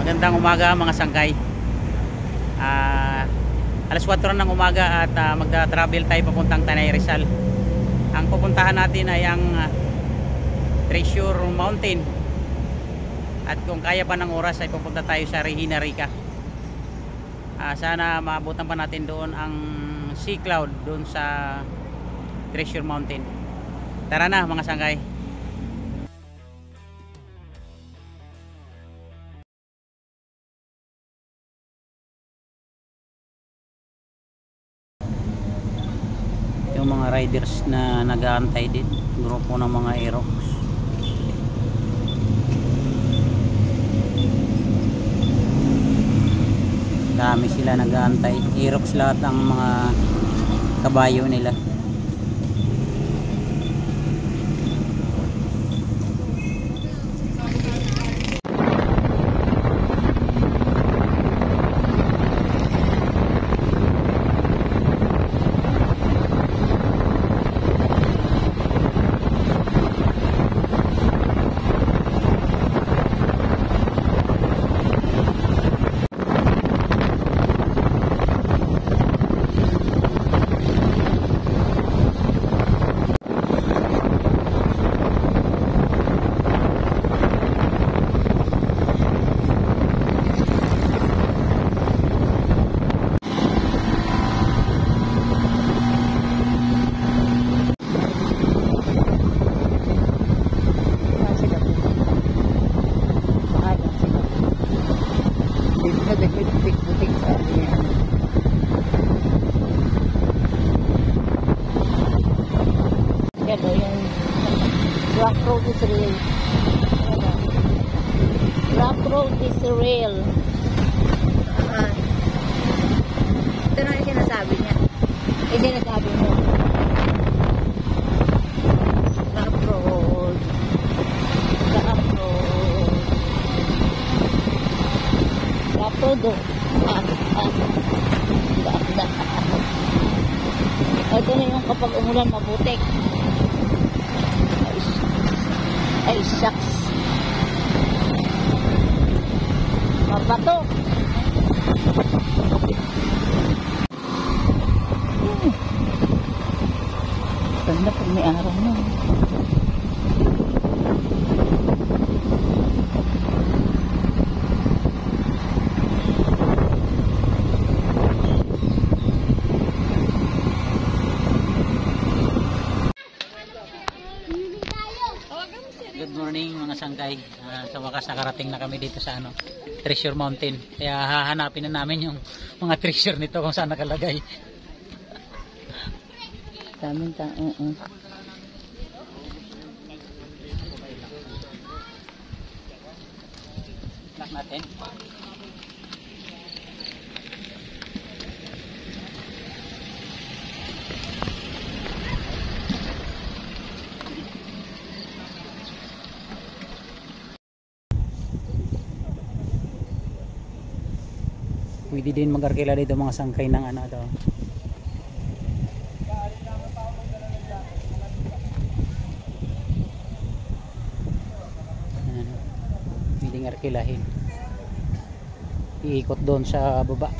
Magandang umaga mga sangkay. Alas 4 ng umaga at magta-travel tayo papuntang Tanay Rizal. Ang pupuntahan natin ay ang Treasure Mountain. At kung kaya pa ng oras ay pupunta tayo sa Regina Rica. Sana maabutan pa natin doon ang Sea Cloud doon sa Treasure Mountain. Tara na mga sangkay. Yung mga riders na nag-aantay din, grupo ng mga Aerox. Dami sila nag-aantay. Aerox lahat ang mga kabayo nila. Rock road is real. Rock road is real. Ito na yung sinasabi niya. Hindi nasabi mo. Rock road. Rock road. Rock road. Ito na yung kapag umulan mabutik. Ay, shucks. Mabato. Ganda pag may araw na. Good morning mga sangkay. Sa wakas nakarating na kami dito sa Treasure Mountain. Kaya hahanapin na namin yung mga treasure nito kung saan nakalagay. Daming tao. Lock natin. Pwede din mag-arkila dito mga sangkay ng to. Pwedeng arkilahin. Iikot doon sa baba.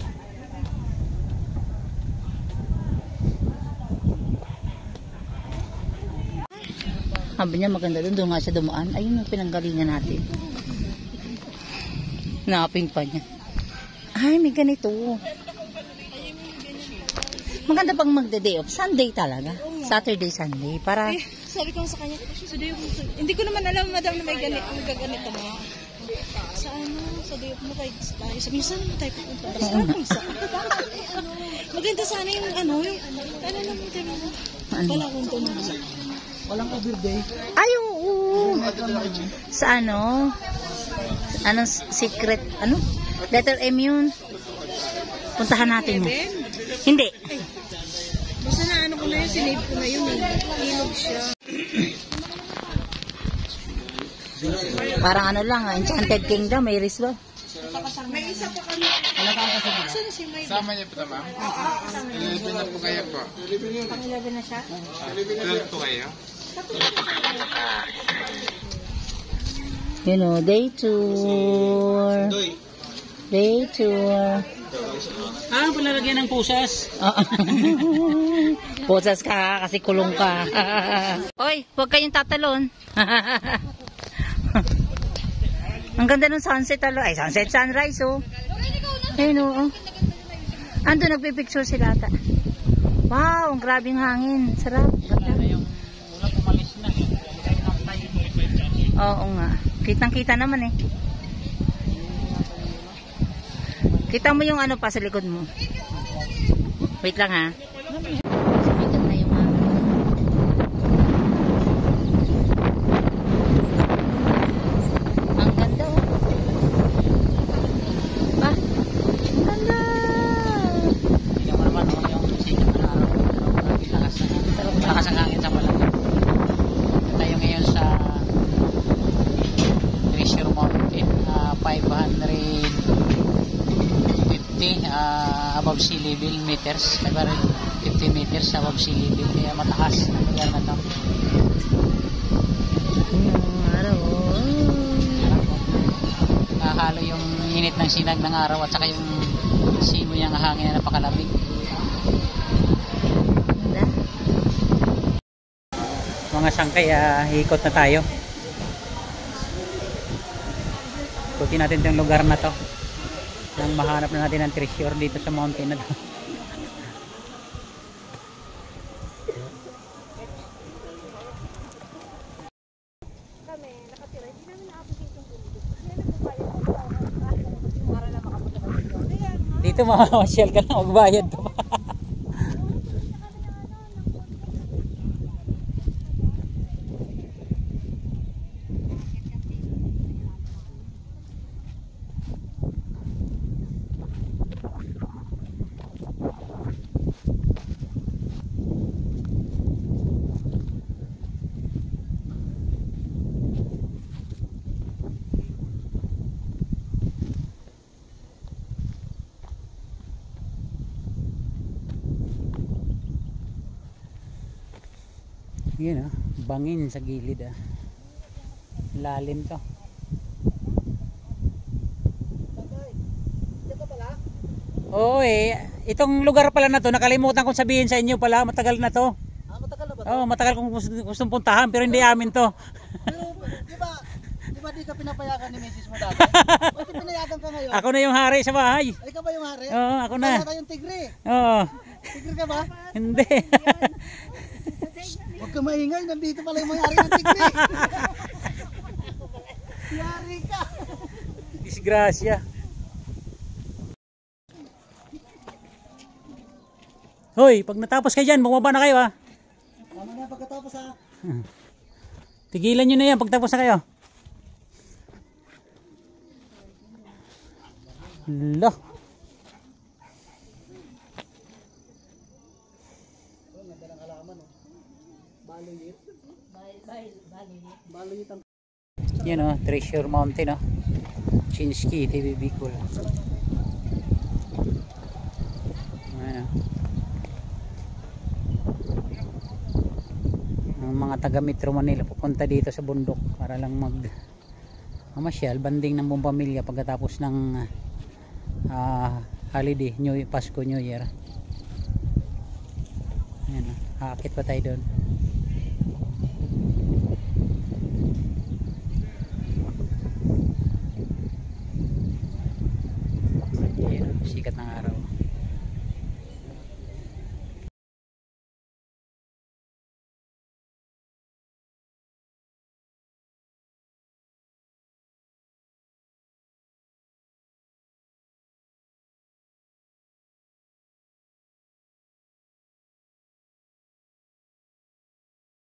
Sabi niya maganda doon nga siya dumaan. Ayun yung pinanggalingan natin. Nakaping pa niya. Ay, may ganito. Maganda pang magde-day off. Sunday talaga. Saturday, Sunday. Para... sabi ko sa kanya, hindi ko naman alam, madam, na may ganito mo. Sa day off mo tayo. Sabi niya, saan naman tayo pupunta? Maganda sana yung naman tayo. Wala akong tunog. Walang overday. Ay, oo. Sa anong secret, letter M yun. Puntahan natin mo. Hindi. Basta na ko na yun, sinave ko na yun. Ilog siya. Parang lang, Enchanted Kingdom, may iris ba? May isa pa kami. Saan si May? Sama niya po ito, ma'am? 11 na po kayo po. Pang 11 na siya? 12 po kayo? Day tour. Day tour. Palalagyan ng pusas. Pusas ka kasi kulong ka. Oy, huwag kayong tatalon. Ang ganda ng sunset ay sunset sunrise oh. Ayun oh. Ando nagpipicture sila ata. Wow, ang grabing hangin. Sarap. Ganda. Yung ulang umalis na. Oo nga. Kitang-kita naman eh. Kita mo yung ano pa sa likod mo. Wait lang ha. Sumikat na yung hangin. Ang ganda oh. Ba? Ang ganda. Tingnan mo naman yung sikat ng araw. Lakas ang hangin sa Malanga. Tayo ngayon sa Treasure Mountain, 550 above sea level meters, 550 meters above sea level, kaya mataas ang lugar na ito. Araw. Nakahalo yung init ng sinag ng araw at saka yung simoy ng hangin na napakalamig. Ganda. Mga sangkay, ikot na tayo. Ikutin natin itong lugar na to nang mahanap na natin ang treasure dito sa mountain na to. Dito mamamasyal ka lang, magbayad ka pa. Yun bangin sa gilid lalim to. Oo itong lugar pala na to, nakalimutan kong sabihin sa inyo pala, matagal na to. Matagal na ba to? Oo, matagal kong gustong puntahan pero hindi amin to. Pero di ba di ka pinapayagan ni Mrs. mo dati? Ba't pinayagan ka ngayon? Ako na yung hari sa bahay. Ay ka ba yung hari? Oo, ako na. Wala tayong tigre. Oo. Tigre ka ba? Hindi. Huwag ka maingay, nandito pala yung may-ari ng tigre. Yari ka. Disgrasya. Hoy, pag natapos kayo dyan, bumaba na kayo Tama na pagkatapos ha. Tigilan nyo na yan pagtapos na kayo. Lo. Yan Treasure Mountain Chinski, TV Bicol. Ayan ang mga taga Metro Manila pupunta dito sa bundok para lang mamasyal, banding ng buong pamilya pagkatapos ng holiday, Pasko, New Year. Ayan aakit pa tayo doon.